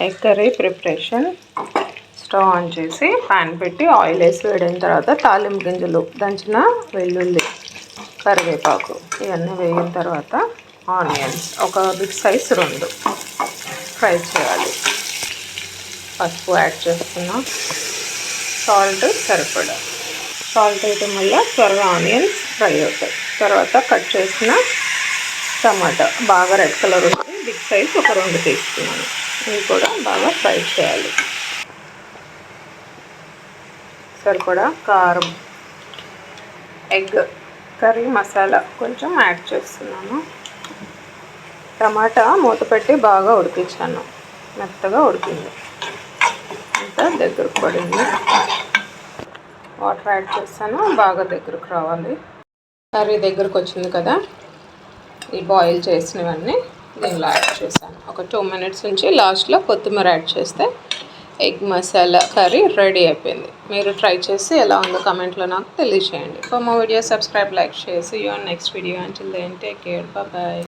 Egg curry preparation. Stove on చేసి pan పెట్టి oil వేసి వేడిన తర్వాత తాలింపు గింజలు, దంచిన వెల్లుల్లి, కరివేపాకు ఇవన్నీ వేగిన తర్వాత ఆనియన్స్ ఒక బిగ్ సైజ్ 2 ఫ్రై చేయాలి. పసుపు యాడ్ చేస్తున్నా. సాల్ట్ సరిపడా. సాల్ట్ వేయటం వల్ల త్వరగా ఆనియన్స్ ఫ్రై అవుతాయి. తర్వాత కట్ చేసిన టమాటా బాగా రెడ్ కలర్ ఉంది, బిగ్ సైజ్ ఒక 2 తీసుకున్నాను. ఇవి కూడా బాగా ఫ్రై చేయాలి. సరిపడా కారం, ఎగ్ కర్రీ మసాలా కొంచెం యాడ్ చేస్తున్నాను. టమాటా మూత పెట్టి బాగా ఉడికించాను, మెత్తగా ఉడికింది, అంతా దగ్గరకు పడింది. వాటర్ యాడ్ చేస్తాను, బాగా దగ్గరకు రావాలి. కర్రీ దగ్గరకు వచ్చింది కదా, ఈ బాయిల్ చేసినవన్నీ దీనిలో యాడ్ చేశాను. ఒక 2 మినిట్స్ నుంచి లాస్ట్లో కొత్తిమీర యాడ్ చేస్తే ఎగ్ మసాలా కర్రీ రెడీ అయిపోయింది. మీరు ట్రై చేసి ఎలా ఉందో కమెంట్లో నాకు తెలియజేయండి. For more video subscribe, like, share. See you on next video. Until then take care. Bye.